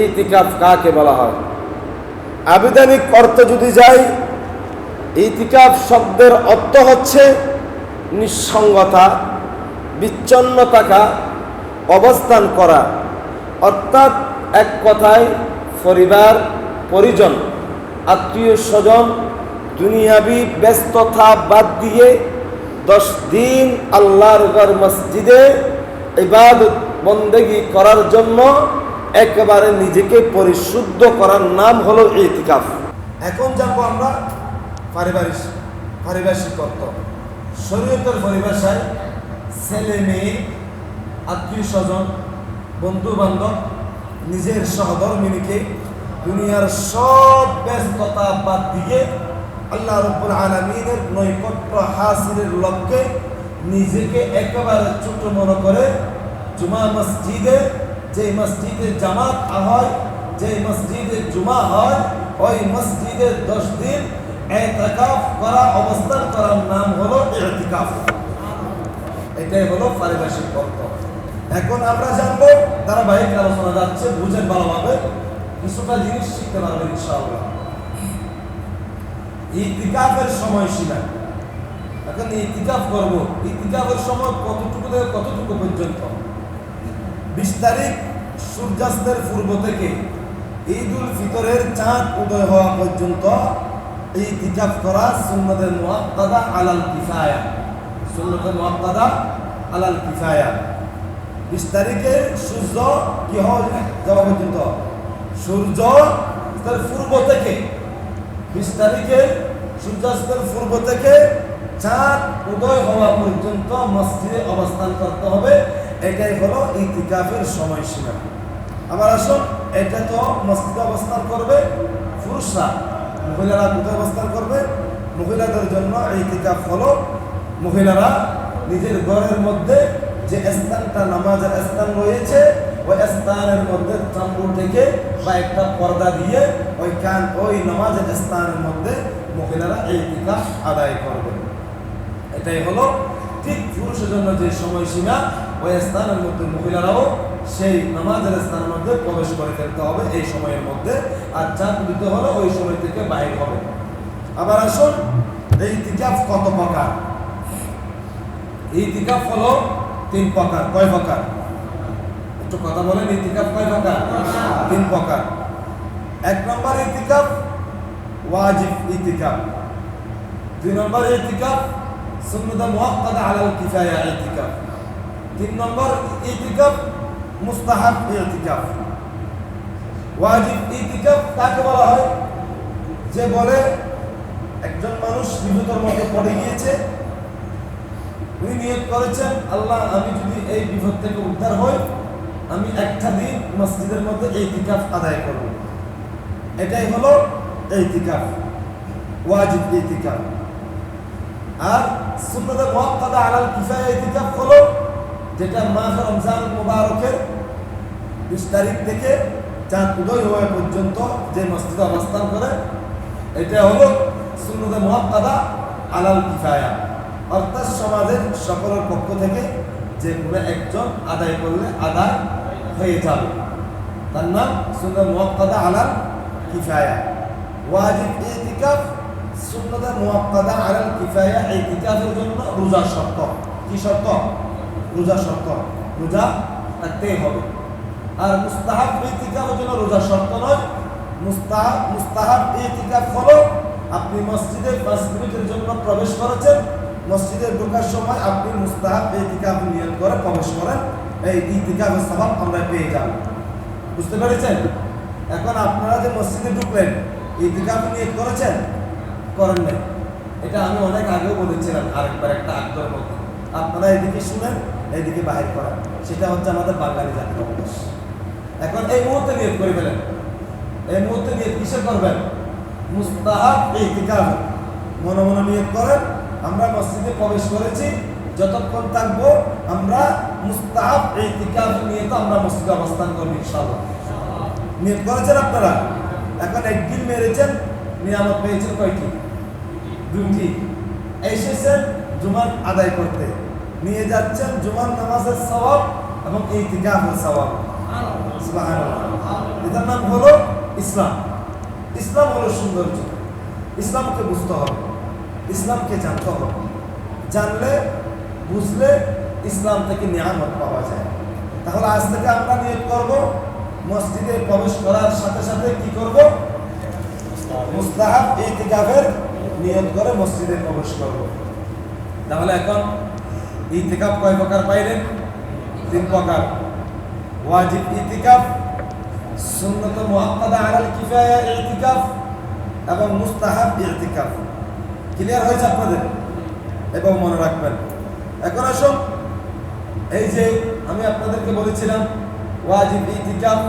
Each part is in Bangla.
ইতিকাফ কাকে বলা হয়? আবিধানিক অর্থ যদি যাই, ইতিকাফ শব্দের অর্থ হচ্ছে নিঃসঙ্গতা, বিচ্ছন্ন থাকা, অবস্থান করা। অর্থাৎ এক কথায় পরিবার পরিজন, আত্মীয় স্বজন, দুনিয়াবি ব্যস্ততা বাদ দিয়ে 10 দিন আল্লাহর ঘর মসজিদে ইবাদত বন্দেগি করার জন্য একেবারে নিজেকে পরিশুদ্ধ করার নাম হলো ইতিকাফ। এখন জানবো আমরা পারিভাষিক অর্থ। শরীয়তের পরিভাষায় ছেলে মেয়ে, আত্মীয় স্বজন, বন্ধু বান্ধব, নিজের সহধর্মিনীকে দুনিয়ার সব ব্যস্ততা বাদ দিয়ে আল্লাহ রাব্বুল আলামিনের নৈকট্য হাসিলের লক্ষ্যে নিজেকে একেবারে ছোট মনে করে জুমা মসজিদে, যে মসজিদে জামাত হয়, যে মসজিদে জুমা হয়, ওই মসজিদে 10 দিন ইতিকাফ করা, অবস্থান করার নাম হলো ইতিকাফ। এটাই হলো পারিভাষিক অর্থ। এখন আমরা জানবো, ধারাবাহিক আলোচনা যাচ্ছে, বুঝেন ভালোভাবে, কিছুটা জিনিস শিখতে পারবেন ইনশাআল্লাহ। ইতিকাফের সময়সীমা। এখন ইতিকাফ করব, ইতিকাফের সময় কতটুকু থেকে কতটুকু পর্যন্ত? 20 তারিখ সূর্যাস্তের পূর্ব থেকে ঈদুল ফিতরের চাঁদ উদয় হওয়া পর্যন্ত ইতিকাফ করা সুন্নতে মুআক্কাদা আলাল কিফায়া। সুন্নতে মুআক্কাদা আলাল কিফায়া। 20 তারিখে সূর্য কি হওয়া যাওয়া পর্যন্ত, সূর্য তার পূর্ব থেকে 20 তারিখে সূর্যাস্তের পূর্ব থেকে চাঁদ উদয় হওয়া পর্যন্ত মসজিদে অবস্থান করতে হবে। এটাই হলো ইতিকাফের সময়সীমা। আবার আসুন, এটা তো মসজিদে অবস্থান করবে পুরুষরা, মহিলারা কোথায় অবস্থান করবে? মহিলাদের জন্য ইতিকাফ হলো মহিলারা নিজের ঘরের মধ্যে যে স্থানটা নামাজের স্থান রয়েছে, ওই স্থানের মধ্যে তাম্বু থেকে বা একটা পর্দা দিয়ে ওই নামাজের স্থানের মধ্যে মহিলারা ইতিকাফ আদায় করবে। এটাই হলো ঠিক পুরুষের জন্য যে সময়সীমা, ওই স্থানের মধ্যে মহিলারাও সেই নামাজের স্থানের মধ্যে প্রবেশ করে ফেলতে হবে এই সময়ের মধ্যে, আর চাঁদ উদিত হলে ওই সময় থেকে বাইরে হবে। আবার আসুন, এই ইতিকাফ কত প্রকার? ইতিকাফ হলো 3 প্রকার। কয় প্রকার? একটু কথা বলেন, ইতিকাফ কয় প্রকার? 3 প্রকার। 1 নম্বর ইতিকাফ ওয়াজিব ইতিকাফ। 2 নম্বর ইতিকাফ সুন্নাত মুআক্কাদা আলাল কিফায়া ইতিকাফ। 3 নম্বর ইতিকাফ মুস্তাহাব ইতিকাফ। ওয়াজিব ইতিকাফ কাকে বলা হয়? যে বলে একজন মানুষ বিপদের মধ্যে পড়ে গিয়েছে, উনি নিয়ত করেছেন, আল্লাহ আমি যদি এই বিপদ থেকে উদ্ধার হই, আমি একটা দিন মসজিদের মধ্যে ইতিকাফ আদায় করব। এটাই হলো ইতিকাফ, ওয়াজিব ইতিকাফ। আর সুন্নাত মুআক্কাদা আলাল কিফায়া ইতিকাফ হলো যেটা মাস রমজান মুবারকের 20 তারিখ থেকে চাঁদ উদয় হওয়া পর্যন্ত যে মসজিদে অবস্থান করে, এটা হলো সুন্নাত মুআক্কাদা আলাল কিফায়া। অর্থাৎ সমাজের সকলের পক্ষ থেকে যে কোনো একজন আদায় করলে আদায় হয়ে যাবে, তার নাম সুন্নাত মুআক্কাদা আলাল কিফায়া। ওয়াজিব ইতিকাফ সুন্নাত মুআক্কাদা আলাল কিফায়া ইতিকাফের জন্য রোজা শর্ত। কি শর্ত? রোজা শর্ত, রোজা থাকতেই হবে। আর মুস্তাহাব ইতিকাফের জন্য রোজা শর্ত নয়। মুস্তাহাব ইতিকাফ হলো আপনি মসজিদে 5 মিনিটের জন্য প্রবেশ করেছেন, মসজিদে ঢোকার সময় আপনি মুস্তাহাব ইতিকাফ নিয়ত করে প্রবেশ করেন, এই ইতিকাফের সওয়াব আমরা পেয়ে যাব। বুঝতে পেরেছেন? এখন আপনারা যে মসজিদে ঢুকলেন, ইতিকাফ নিয়ত করেছেন? করেন নাই। এটা আমি অনেক আগেও বলেছিলাম আরেকবার একটা আগ্রহের মধ্যে। আপনারা এদিকে শুনেন, এইদিকে বাহির করেন, সেটা হচ্ছে আমাদের বাঙালি জাতির অভ্যাস। এখন এই মুহূর্তে নিয়ত করে ফেলেন। এই মুহূর্তে নিয়ত কিসে করবেন? মুস্তাহাব ইতিকাফ। মনে মনে নিয়ত করেন, আমরা মসজিদে প্রবেশ করেছি, যতক্ষণ থাকবো আমরা মুস্তাহাব ইতিকাফ নিয়ে তো আমরা মসজিদে অবস্থান করব ইনশাআল্লাহ। নিয়ত করেছেন আপনারা? এখন একদিন মেরেছেন, নিয়ামত পেয়েছেন কয়টি? 2টি। এসেছেন জুমার আদায় করতে, নিয়ে যাচ্ছেন জুমার নামাজের সওয়াব এবং ইতিকাফের সওয়াব। সুবহানাল্লাহ। এটার নাম হলো ইসলাম। ইসলাম হলো সৌন্দর্য। ইসলামকে বুঝতে হবে, ইসলামকে জানতে হবে। জানলে বুঝলে ইসলাম থেকে নিয়ামত পাওয়া যায়। তাহলে আজ থেকে আমরা নিয়ত করব, মসজিদে প্রবেশ করার সাথে সাথে কি করব? মুস্তাহাব ইতিকাফের নিয়ত করে মসজিদে প্রবেশ করব। তাহলে এখন ইতিকাফ কয় প্রকার পাইলেন? 3 প্রকার। ওয়াজিব ইতিকাফ, সুন্নত মুআক্কাদা আলাল কিফায়া ইতিকাফ এবং মুস্তাহাব ইতিকাফ। ক্লিয়ার হয়েছে আপনাদের? এবং মনে রাখবেন। এখন আসুন, এই যে আমি আপনাদেরকে বলেছিলাম ওয়াজিব ইতিকাফ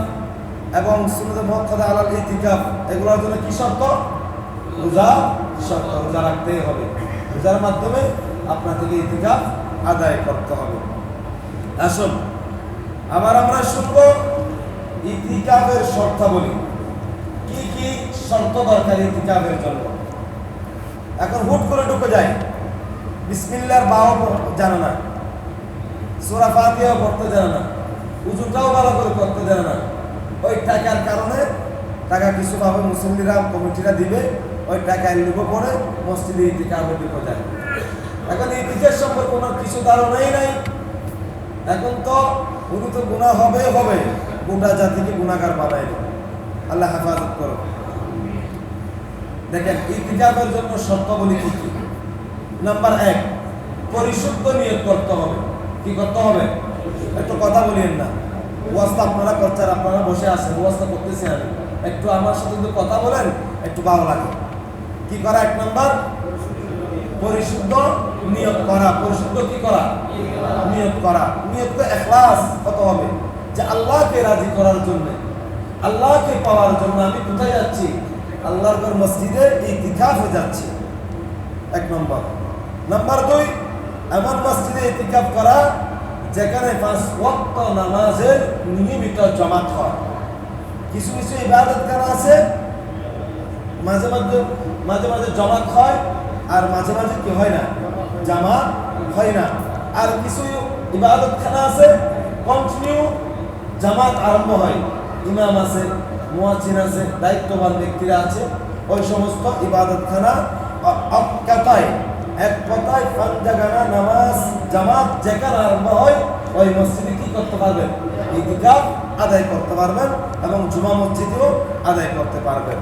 এবং সুন্নত মুআক্কাদা আলাল ইতিকাফ, এগুলোর জন্য কি শর্ত? রোজা শর্ত। রোজা রাখতেই হবে। রোজার মাধ্যমে আপনার থেকে ইতিকাফ আদায় করতে হবে। আসুন আবার আমরা শুনব ইতিকাফের শর্তাবলী, কি কি শর্ত দরকার ইতিকাফের জন্য। এখন হুট করে ঢুকে যায়, বিসমিল্লাহর বাও জানে না, সূরা ফাতিহা পড়তে জানে না, উযুটাও ভালো করে করতে জানে না। ওই টাকার কারণে টাকা কিছু পাবে, মুসল্লিরা কমিটিরা দিবে, ওই টাকায় লুকো পড়ে মসজিদে ইতিকাফে ঢুকে যায়। এখন ইতিকাফের সম্পর্কে কোনো কিছু ধারণাই নাই। এখন তো উনি তো গুনাহ হবে, গোটা জাতিকে গুনাহগার বানায় দেবে। আল্লাহ হেফাজত করো। দেখেন ইতিকাফের জন্য শর্তাবলী কি কি। নাম্বার 1, পরিশুদ্ধ নিয়ত করতে হবে। কি করতে হবে? একটু কথা বলিয়েন না, ওয়াজটা আপনারা করছেন, আপনারা বসে আছেন, ওয়াজটা করতেছি আমি, একটু আমার সাথে যদি কথা বলেন একটু ভালো লাগে। কি করা? 1 নাম্বার পরিশুদ্ধ নিয়ত করা। পরিশুদ্ধ কি করা? নিয়ত করা। নিয়ত তো ইখলাস হতে হবে, যে আল্লাহকে রাজি করার জন্য, আল্লাহকে পাওয়ার জন্য আমি কোথায় যাচ্ছি? আল্লাহর ঘর মসজিদে ইতিকাফে যাচ্ছি। 1 নম্বর। নাম্বার 2, এমন মসজিদে ইতিকাফ করা যেখানে 5 ওয়াক্ত নামাজের নিয়মিত জামাত হয়। কিছু কিছু ইবাদতখানা আছে মাঝে মাঝে জামাত হয়, আর মাঝে মাঝে কি হয় না? জামাত হয় না। আর কিছু ইবাদতখানা আছে কন্টিনিউ জামাত আরম্ভ হয়, ইমাম আছে, মুয়াজ্জিন আছে, দায়িত্ববান ব্যক্তিরা আছে। ওই সমস্ত ইবাদতখানা এক কথায় পাঞ্জাগানা নামাজ জামাত যেখানে আরম্ভ হয়, ওই মসজিদে কি করতে পারবেন? ইতিকাফ আদায় করতে পারবেন এবং জুমা মসজিদেও আদায় করতে পারবেন।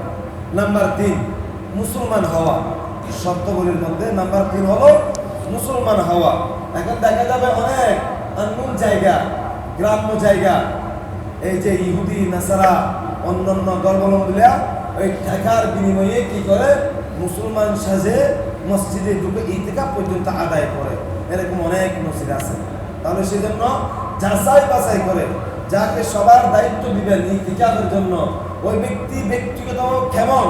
নাম্বার 3, মুসলমান হওয়া। শর্তাবলীর মধ্যে নাম্বার 3 হলো মুসলমান হওয়া। এখন দেখা যাবে অনেক আননোন জায়গা, গ্রাম্য জায়গা, এই যে ইহুদি নাসারা অন্যান্য ধর্মাবলম্বীরা ওই টাকার বিনিময়ে কি করে? মুসলমান সাজে মসজিদে ঢুকে ইতিকাফ পর্যন্ত আদায় করে। এরকম অনেক মসজিদ আছে। তাহলে সেই জন্য যাচাই বাছাই করে যাকে সবার দায়িত্ব দিবেন ইতিকাফের জন্য, ওই ব্যক্তি ব্যক্তিগত কেমন,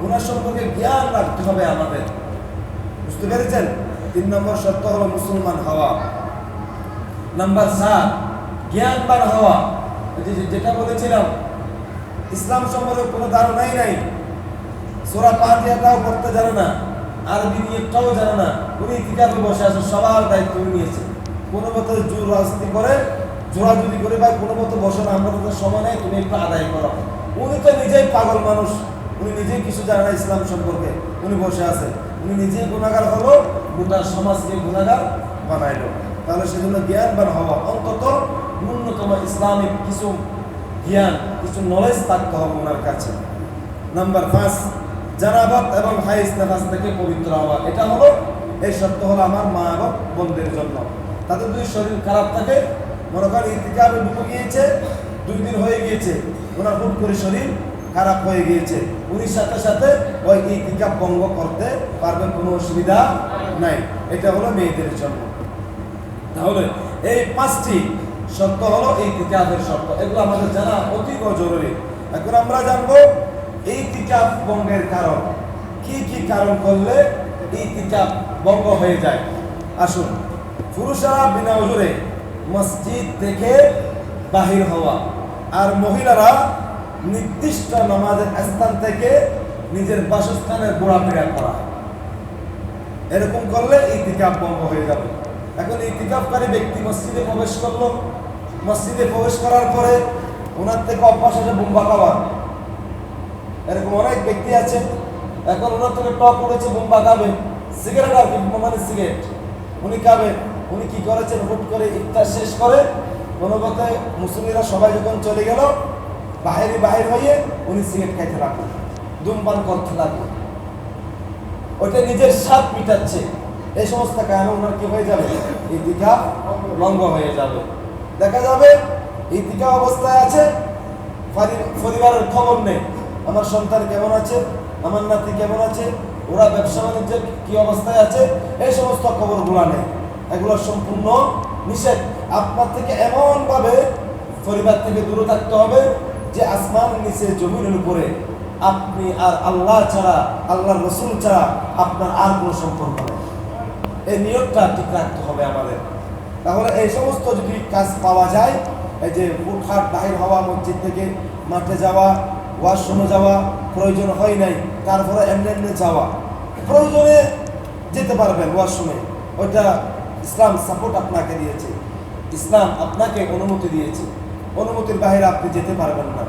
ওনার সম্পর্কে জ্ঞান রাখতে হবে আমাদের। বুঝতে পেরেছেন? 3 নম্বর শর্ত হলো মুসলমান হওয়া। নাম্বার 4, জ্ঞানবান হওয়া। যেটা বলেছিলাম, ইসলাম সম্পর্কে কোনো ধারণাই নাই, সূরা ফাতিহাটাও পড়তে জানে না, আরবি নিয়তটাও জানে না, উনি ইতিকাফে বসে আছে, সবার দায়িত্ব নিয়েছে। কোনো মতো জোর রাজনীতি করে, জোরাজুরি করে, ভাই কোনো মতো বসে না, আমরা তো সময় নেই, তুমি একটু আদায় করো। উনি তো নিজেই পাগল মানুষ, উনি নিজেই কিছু জানে না ইসলাম সম্পর্কে, উনি বসে আছে, উনি নিজেই গুনাহগার হলো, গোটা সমাজকে গুনাহগার বানাইলো। তাহলে সেজন্য জ্ঞানবান হওয়া, অন্তত ন্যূনতম ইসলামিক কিছু জ্ঞান, কিছু নলেজ থাকতে হবে ওনার কাছে। নাম্বার 5, জানাবত এবং হাইজ নেফাস থেকে পবিত্র হওয়া। এটা হলো, এই শর্ত হলো আমার মা এবং বোনদের জন্য। তাদের যদি শরীর খারাপ থাকে, মনে করেন ইতিকাফে ঢুকে গিয়েছে, 2 দিন হয়ে গিয়েছে, ওনার হুট করে শরীর খারাপ হয়ে গিয়েছে, উনি সাথে সাথে ওই ইতিকাফ ভঙ্গ করতে পারবেন, কোনো অসুবিধা নাই। এটা হলো মেয়েদের জন্য। তাহলে এই 5টি শর্ত হলো ইতিকাফের শর্ত, এগুলো আমাদের জানা অতীব জরুরি। এখন আমরা জানবো ইতিকাফ ভঙ্গের কারণ, কি কি কারণ করলে ইতিকাফ ভঙ্গ হয়ে যায়। আসুন, পুরুষরা বিনা ওজরে মসজিদ থেকে বাহির হওয়া, আর মহিলারা নির্দিষ্ট নামাজের স্থান থেকে নিজের বাসস্থানে ঘোরাফেরা করা, এরকম করলে ইতিকাফ ভঙ্গ হয়ে যাবে। এখন ইতিকাফকারী ব্যক্তি মসজিদে প্রবেশ করলো, মসজিদে প্রবেশ করার পরে ওনার থেকে অভ্যাস আছে বুম্বা খাবার। এরকম অনেক ব্যক্তি আছে, এখন ওনার থেকে টক উঠেছে বুম্বা খাবে, সিগারেট আর কি, মানে সিগারেট উনি খাবে। উনি কি করেছেন, হুট করে ইফতার শেষ করে কোনো মতে মুসলিমরা সবাই যখন চলে গেল, বাহির হয়ে উনি সিগারেট খাইতে লাগলো, ধূমপান করতে লাগলো। ওইটা নিজের স্বাদ মিটাচ্ছে। এই সমস্ত কারণে ওনার কি হয়ে যাবে, ইতিকাফ ভঙ্গ হয়ে যাবে। দেখা যাবে ইতিকাফ অবস্থায় আছে, পরিবারের খবর নেই, আমার সন্তান কেমন আছে, আমার নাতি কেমন আছে, ওরা ব্যবসা বাণিজ্যের কি অবস্থায় আছে, এই সমস্ত খবরগুলো নেই। এগুলো সম্পূর্ণ নিষেধ। আপনার থেকে এমনভাবে পরিবার থেকে দূরে থাকতে হবে যে আসমান নিচে জমিনের উপরে আপনি আর আল্লাহ ছাড়া, আল্লাহর রসুল ছাড়া আপনার আর কোনো সম্পর্ক নেই। এই নিয়তটা ঠিক রাখতে হবে আমাদের। তাহলে এই সমস্ত যদি কাজ পাওয়া যায়, এই যে হুটহাট বাহির হওয়া, মসজিদ থেকে মাঠে যাওয়া, ওয়াশরুমে যাওয়া প্রয়োজন হয় নাই, তারপরে এমনি যাওয়া, প্রয়োজনে যেতে পারবেন ওয়াশরুমে, ওইটা ইসলাম সাপোর্ট আপনাকে দিয়েছে, ইসলাম আপনাকে অনুমতি দিয়েছে, অনুমতির বাইরে আপনি যেতে পারবেন না।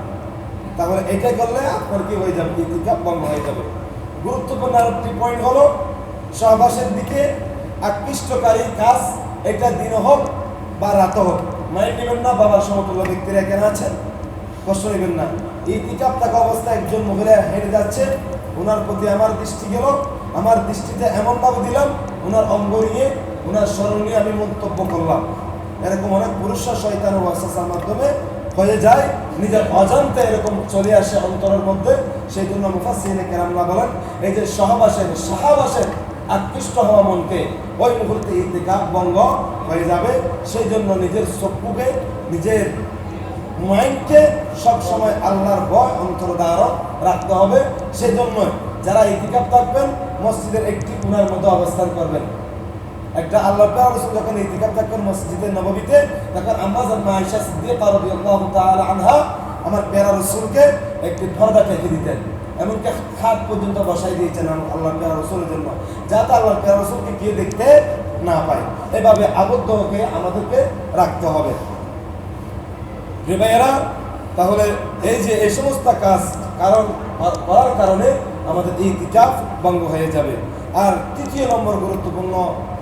তাহলে এটা করলে আপনার কি হয়ে যাবে, ইতিকাফ ভঙ্গ হয়ে যাবে। গুরুত্বপূর্ণ আরেকটি পয়েন্ট হলো সহবাসের দিকে আকৃষ্টকারী কাজ, এটা দিন হোক বা রাত হোক। মাইন্ড নেবেন না, বাবার সমতুল্য ব্যক্তিরা এখানে আছেন, কষ্ট নেবেন না। ইতিকাফ থাকা অবস্থায় একজন মহিলা হেঁটে যাচ্ছে, ওনার প্রতি আমার দৃষ্টি গেল, আমার দৃষ্টিতে এমনভাবে দিলাম, ওনার অঙ্গ নিয়ে, ওনার স্মরণ নিয়ে আমি মন্তব্য করলাম। এরকম অনেক পুরুষরা শয়তান ওয়াসওয়াসার মাধ্যমে হয়ে যায়, নিজের অজান্তে এরকম চলে আসে অন্তরের মধ্যে। সেই জন্য মুফাসসিরিনে কেরামরা বলেন, এই যে সহবাসের আকৃষ্ট হওয়া মনকে ওই মুহূর্তে ইতিকাফ ভঙ্গ হয়ে যাবে। সেই জন্য নিজের চক্ষুকে, নিজের মাইন্ডকে সবসময় আল্লাহর ভয় অন্তর্ধারণ রাখতে হবে। সেই জন্য যারা ইতিকাফ থাকবেন, মসজিদের একটি কোণার মধ্যে অবস্থান করবেন। একটা আল্লাহ রাসূল যখন ইতিকাফ থাকবেন মসজিদে নববীতে, তখন আম্মাজান আয়েশা সিদ্দিকা রাদিয়াল্লাহু তাআলা আনহা আমার প্যারা রাসূলকে একটি পর্দা ঢেকে দিতেন, এমনকি খাট পর্যন্ত বসাই দিয়েছেন আল্লাহ প্যারা রাসূলের জন্য, যাতে আল্লাহ প্যারা রাসূলকে কেউ দেখতে না পায়। এভাবে আবদ্ধ হয়ে আমাদেরকে রাখতে হবে। ভাইয়েরা, তাহলে এই যে এই সমস্ত কাজ করার কারণে আমাদের ইতিকাফ ভঙ্গ হয়ে যাবে। আর তৃতীয় নম্বর গুরুত্বপূর্ণ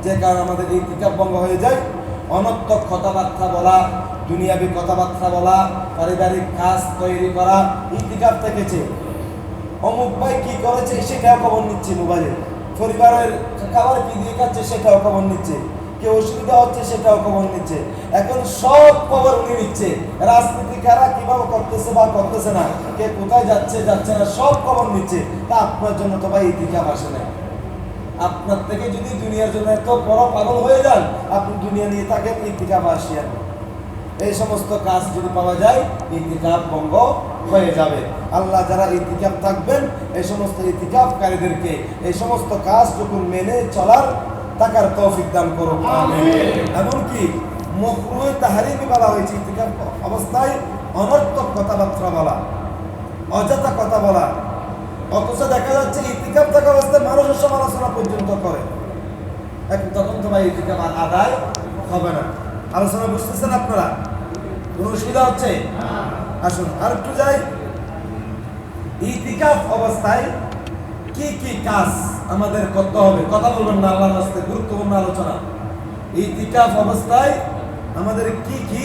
যে কারণ আমাদের ইতিকাফ ভঙ্গ হয়ে যায়, অনর্থক কথাবার্তা বলা, দুনিয়াবি কথাবার্তা বলা, পারিবারিক কাজ তৈরি করা। ইতিকাফ থেকেছে, অমুক ভাই কি করেছে সেটাও খবর নিচ্ছে মোবাইলে, পরিবারের খাবার কি দিয়ে খাচ্ছে সেটাও খবর নিচ্ছে, কেউ অসুবিধা হচ্ছে সেটাও খবর নিচ্ছে। এখন সব খবর উনি নিচ্ছে, রাজনীতি কারা কিভাবে করতেছে বা করতেছে না, কে কোথায় যাচ্ছে না, সব খবর নিচ্ছে। তা আপনার জন্য তো ভাই ইতিকাফ আসে না। আপনার থেকে যদি দুনিয়ার জন্য এত বড় পাগল হয়ে যান, আপনি দুনিয়া নিয়ে থাকেন, ইতিকাফ আসিয়া এই সমস্ত কাজ যদি পাওয়া যায়, ইতিকাফ ভঙ্গ হয়ে যাবে। আল্লাহ যারা ইতিকাফ থাকবেন, এই সমস্ত ইতিকাফকারীদেরকে এই সমস্ত কাজ যখন মেনে চলার থাকার তৌফিক দান করুন, আমিন। এমনকি মাকরুহে তাহরিমি বলা হয়েছে ইতিকাফ অবস্থায় অনর্থক কথাবার্তা বলা, অযথা কথা বলা। অথচ দেখা যাচ্ছে ইতিকাফ থাকা অবস্থায় মানুষের সমালোচনা পর্যন্ত করে, তখন তো ভাই ইতিকাফ আদায় হবে না। আলোচনা বুঝতেছেন আপনারা? কোনো অসুবিধা হচ্ছে? আসুন আর একটু যাই। ইতিকাফ অবস্থায় কি কি কাজ আমাদের করতে হবে? কথা বলবেন না, আল্লাহর রাস্তায় গুরুত্বপূর্ণ আলোচনা। ইতিকাফ অবস্থায় আমাদের কি কি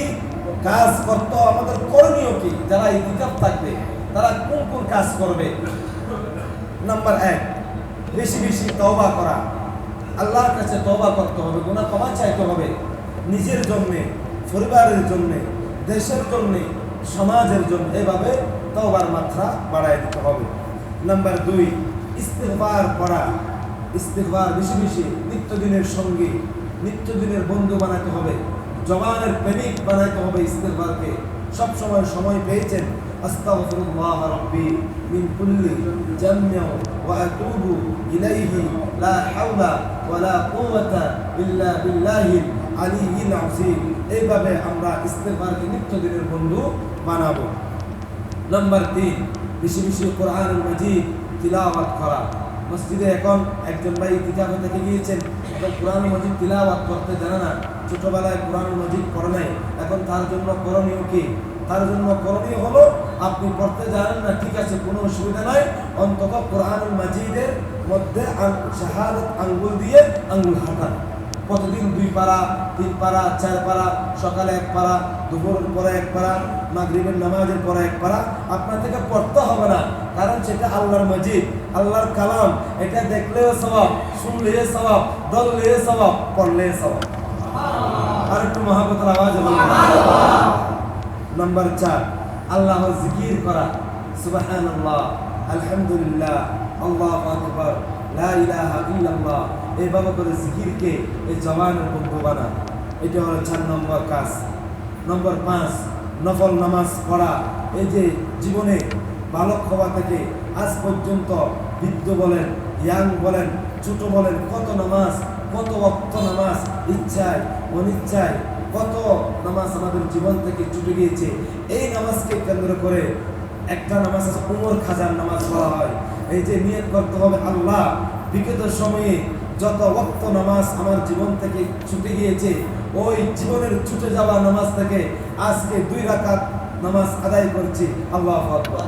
কাজ করতে হবে, আমাদের করণীয় কি? যারা ইতিকাফ থাকবে তারা কোন কোন কাজ করবে? নাম্বার 1, বেশি বেশি তওবা করা। আল্লাহর কাছে তওবা করতে হবে, গুনাহ ক্ষমা চাইতে হবে, নিজের জন্যে, পরিবারের জন্যে, দেশের জন্যে, সমাজের জন্য। এভাবে তওবার মাত্রা বাড়ায় দিতে হবে। নাম্বার 2, ইস্তিগফার করা। ইস্তিগফার বেশি বেশি, নিত্যদিনের সঙ্গী, নিত্যদিনের বন্ধু বানাতে হবে, জবানের প্রেমিক বানাতে হবে। ইস্তিগফারকে সবসময় সময় পেয়েছেন, আস্তাগফিরুল্লাহ রাব্বি মিন কুল্লি জামমি ওয়া আতুবু ইলাইহি লা হাওলা ওয়া লা কুওয়াতা ইল্লা বিল্লাহিল আলিয়্যিল আযীম। এইভাবে আমরা ইস্তিগফারকে নিত্যদিনের বন্ধু বানাবো। নাম্বার 3, বেশি বেশি কোরআনুল মাজিদ তিলাওয়াত করা। মসজিদে এখন একজন ভাই ইতিকাফে থেকে গিয়েছেন, এখন কোরআনুল মাজিদ তিলাওয়াত করতে জানে না, ছোটবেলায় কোরআনুল মাজিদ পড়ে নাই। এখন তার জন্য করণীয় কি? তার জন্য করণীয় হলো আপনি পড়তে জানেন না, ঠিক আছে, কোনো অসুবিধা নাই, অন্তত কোরআনুল মাজিদের মধ্যে শাহাদাত আঙ্গুল দিয়ে আঙ্গুল হাঁটান। প্রতিদিন 2 পারা, 3 পারা, 4 পারা, সকালে 1 পারা, দুপুরের পরে 1 পারা, মাগরিবের নামাজের পরে 1 পারা আপনার থেকে পড়তে হবে না, কারণ সেটা আল্লাহর মাজিদ, আল্লাহর কালাম। এটা দেখলেও সওয়াব, শুনলেও সওয়াব, দললেও সওয়াব, পড়লেও সওয়াব। আর একটু মহাব্বতের আওয়াজে বলুন। নাম্বার 4, আল্লাহর জিকির করা। সুবহানাল্লাহ, আলহামদুলিল্লাহ, আল্লাহু আকবার, লা ইলাহা ইল্লাল্লাহ। এইভাবে করে জিকিরকে এই জবানের বন্ধু বানান। এটা হলো 4 নম্বর কাজ। নম্বর 5, নফল নামাজ পড়া। এই যে জীবনে বালক হওয়া থেকে আজ পর্যন্ত বৃদ্ধ বলেন, ইয়াং বলেন, ছোট বলেন, কত নামাজ, কত ওয়াক্ত নামাজ, ইচ্ছায় অনিচ্ছায় কত নামাজ আমাদের জীবন থেকে ছুটে গিয়েছে। এই নামাজকে কেন্দ্র করে একটা নামাজ আছে, উমর খাজার নামাজ বলা হয়। এই যে নিয়ত করতে হবে, আল্লাহ বিগত সময়ে যত ওয়াক্ত নামাজ আমার জীবন থেকে ছুটে গিয়েছে, ওই জীবনের ছুটে যাওয়া নামাজ থেকে আজকে 2 রাকাত নামাজ আদায় করছি। আল্লাহু আকবার।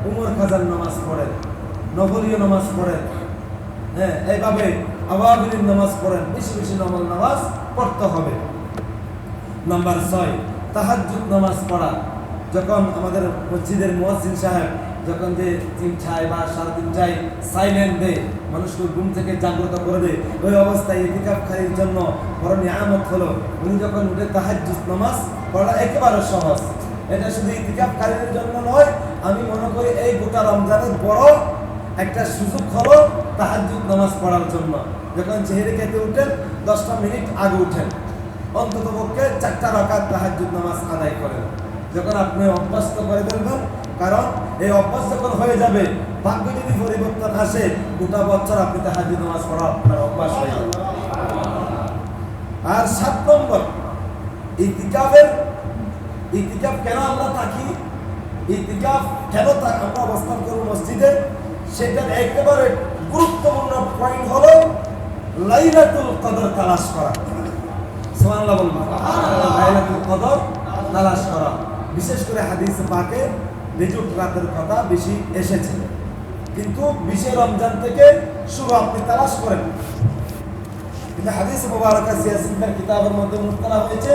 উমর খাজার নামাজ পড়েন, নফলীয় নামাজ পড়েন, হ্যাঁ, এইভাবে আওয়াবিলের নামাজ পড়েন, বেশি বেশি নফল নামাজ পড়তে হবে। নাম্বার 6, তাহাজ্জুদ নামাজ পড়া। যখন আমাদের মসজিদের মুয়াজ্জিন সাহেব যখন যে 3 বা 3:30 সাইলেন্ট দেয়, মানুষকে ঘুম থেকে জাগ্রত করে দেয়, ওই অবস্থায় ইতিকাফকারীর জন্য বড় নিয়ামত হলো উনি যখন উঠে তাহাজ্জুদ নামাজ পড়া একেবারে সহজ। এটা শুধু ইতিকাফকারীদের জন্য নয়, আমি মনে করি এই গোটা রমজানের বড় একটা সুযোগ হলো তাহাজ্জুদ নামাজ পড়ার জন্য। যখন সেহরি খেতে উঠেন 10টা মিনিট আগে উঠেন, অন্তত পক্ষে 4টা রাকাত তাহাজ্জুদ নামাজ আদায় করেন। যখন আপনি অভ্যস্ত করে ফেলবেন, কারণ এই অভ্যাস যখন হয়ে যাবে, ভাগ্য যদি পরিবর্তন আসে, গোটা বছর আপনি তাহাজ্জুদ নামাজ পড়া আপনার অভ্যাস হয়ে যাবে। আর 7 নম্বর, ইতিকাফ কেন আমরা থাকি, ইতিকাফ কেন আমরা অবস্থান করব মসজিদে, সেটার একেবারে গুরুত্বপূর্ণ পয়েন্ট হলো লাইলাতুল কদর তালাশ করা। সুবহানাল্লাহ বলুন। লাইলাতুল কদর তালাশ করা, বিশেষ করে হাদিসে পাকে বেজুট রাতের কথা বেশি এসেছে, কিন্তু 20 রমজান থেকে শুরু আপনি তালাশ করেন। কিন্তু হাদিসে মুবারাকা সিয়াসিনদের কিতাবের মধ্যে উল্লেখ করা হয়েছে,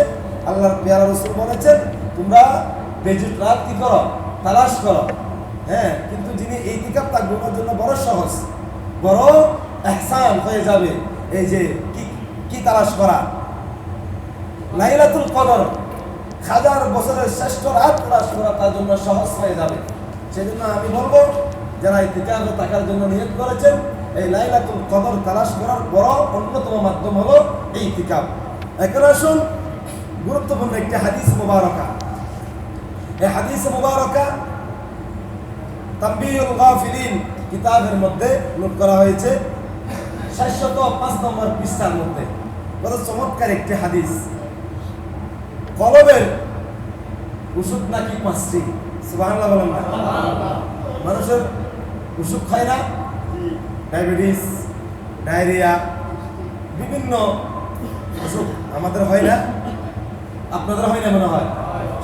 আল্লাহর প্যারা রাসূল বলেছেন, তোমরা বেজুট রাত কি করো, তালাশ করো। হ্যাঁ, কিন্তু যিনি ইতিকাফ থাকবে ওনার জন্য বড় সহজ, বড় ইহসান হয়ে যাবে। এই যে কি তালাশ করা, লাইলাতুল কদর, 1000 বছরের শ্রেষ্ঠ রাত তালাশ করা তার জন্য সহজ হয়ে যাবে। সেজন্য আমি বলবো, যারা ইতিকাফে থাকার জন্য নিয়ত করেছেন, এই লাইলাতুল কদর তালাশ করার বড় অন্যতম মাধ্যম হলো এই ইতিকাফ। এখন আসুন গুরুত্বপূর্ণ একটি হাদিস মুবারকা। এই হাদিস মুবারকা তানবীহুল গাফিলিন কিতাবের মধ্যে উল্লেখ করা হয়েছে, 705 নম্বর পৃষ্ঠার মধ্যে। বড় চমৎকার একটি হাদিস। কলবের ওষুধ নাকি 5টি। সুবহানাল্লাহ বলেন না? মানুষের অসুখ হয় না, ডায়াবেটিস, ডায়রিয়া, বিভিন্ন অসুখ আমাদের হয় না, আপনাদের হয় না মনে হয়?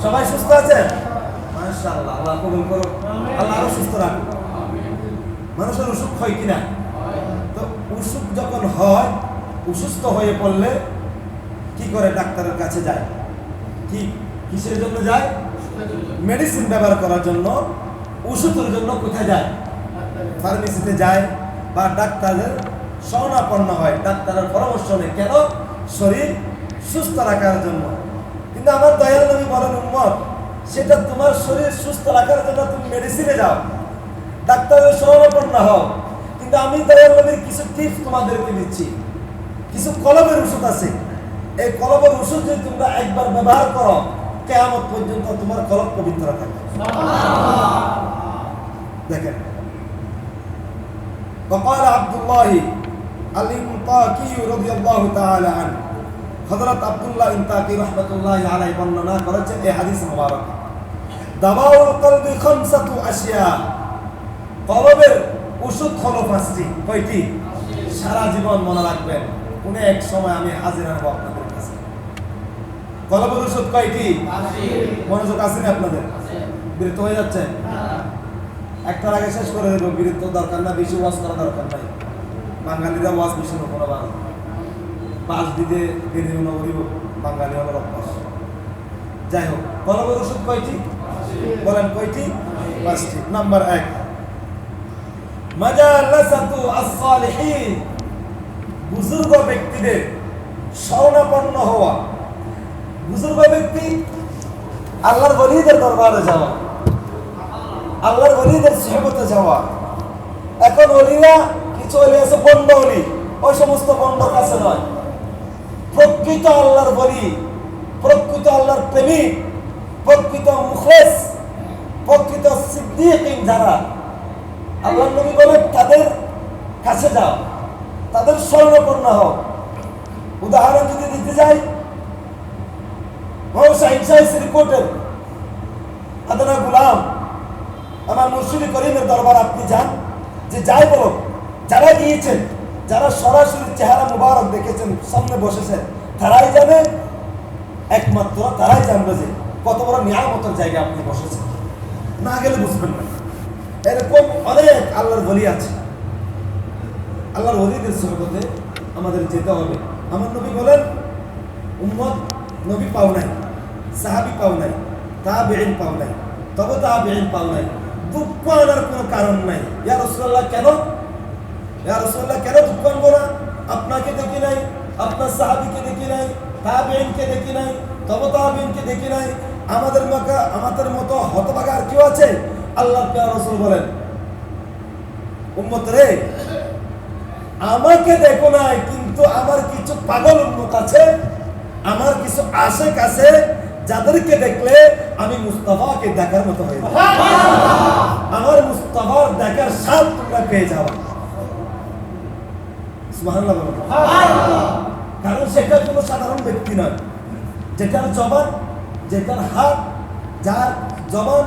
সবাই সুস্থ আছে? মাশাআল্লাহ, আল্লাহ কবুল করুন, আল্লাহ আরো সুস্থ রাখুন। মানুষের অসুখ হয় কিনা? তো অসুখ যখন হয়, অসুস্থ হয়ে পড়লে কি করে? ডাক্তারের কাছে যায়। কিসের জন্য যায়? মেডিসিন ব্যবহার করার জন্য। ওষুধের জন্য কোথায় যায়? ফার্মেসিতে যায় বা ডাক্তারের শরণাপন্ন হয়, ডাক্তারের পরামর্শ নেয়। কেন? শরীর সুস্থ রাখার জন্য। কিন্তু আমার দয়াল নবী বলেন, উম্মত, সেটা তোমার শরীর সুস্থ রাখার জন্য তুমি মেডিসিনে যাও, ডাক্তারের শরণাপন্ন হও। কিন্তু আমি দয়াল নবীর কিছু টিপস তোমাদেরকে দিচ্ছি। কিছু কলমের ওষুধ আছে, এই কলমের ওষুধ যদি তোমরা একবার ব্যবহার করো, কিয়ামত পর্যন্ত তোমার কলম পবিত্র থাকবে। দেখেন, وقال عبد الله الانطاكي رضي الله تعالى عنه, হযরত আব্দুল্লাহ ইনতাকি রাহমাতুল্লাহি আলাইহি বর্ণনা করেছেন এই হাদিস মুবারক। দাওয়াউল কলবি খামসাতু আশিয়া, কলবের ওষুধ হলো 5টি। কয়টি? সারা জীবন মনে রাখবেন, কোন এক সময় আমি হাজির হব আপনাদের কাছে। কলবের ওষুধ কয়টি? মনোযোগ আছে না আপনাদের? বিরক্ত হয়ে যাচ্ছে? একটার আগে শেষ করে দেবো। বিরক্ত দরকার না, বেশি ওয়াজ করা দরকার নাই। বাঙালিরা ওয়াজ বেশি কোনো বাঙালি পাঁচ দিতে দেরি নগরীব বাঙালি হলো অভ্যাস। যাই হোক, কলবের ওষুধ কয়টি? বলেন কয়টি? 5টি। নাম্বার 1, মাজালাসাতু আস-সালিহিন, বুজুর্গ ব্যক্তিদের শরণাপন্ন হওয়া। বুজুর্গ ব্যক্তি আল্লাহর ওলিদের দরবারে যাওয়া, আল্লাহর ওলিদের সুহবতে যাওয়া। এখন ওলিরা কিছু ওলি আছে বন্ড ওলি, ওই সমস্ত বন্ড কাছে নয়। প্রকৃত আল্লাহর ওলি, প্রকৃত আল্লাহর প্রেমিক, প্রকৃত মুখলেস, প্রকৃত সিদ্দিকিন যারা, আল্লাহর নবী বলেন তাদের কাছে যাও, তাদের শরণাপন্ন হও। উদাহরণ যদি দিতে যাই, রিপোর্টের আদনা গুলাম আমার মুর্শিদি করিমের দরবার আপনি যান, যে যাই বলো, যারা গিয়েছেন, যারা সরাসরি চেহারা মুবারক দেখেছেন, সামনে বসেছেন, তারাই জানে, একমাত্র তারাই জানবে যে কত বড় নিয়ামতের জায়গায় আপনি বসেছেন। না গেলে বুঝবেন না। এরকম অনেক আল্লাহর ওলি আছে। আল্লাহর ওলিদের সুহবতে আমাদের যেতে হবে। আমার নবী বলেন, উম্মত নবী পাও নাই, সাহাবী পাও নাই, তাবেঈন পাও নাই, তবে তাবেঈন পাও নাই, দুঃখ আনার কোনো কারণ নাই। ইয়া রাসূলুল্লাহ কেন? ইয়া রাসূলুল্লাহ কেন দুঃখ আনবো না? আপনাকে দেখি নাই, আপনার সাহাবীকে দেখি নাই, তাবেঈনকে দেখি নাই, তবে তাবেঈনকে দেখি নাই। আমাদের মতো হতভাগা আর কেউ আছে? আল্লাহর প্রিয় রাসূল বলেন, উম্মত রে, আমাকে দেখো নাই, কিন্তু আমার কিছু পাগল উম্মত আছে, আমার কিছু আশেক আছে, যাদেরকে দেখলে আমি মুস্তাফাকে দেখার মতো হয়ে যাব। আমার মুস্তাফার দেখার স্বাদ তোমরা পেয়ে যাও। সুবহানাল্লাহ বলুন। কারণ সেটা কোনো সাধারণ ব্যক্তি নয়, যেটার জবান, যেটার হাত, যার জবান,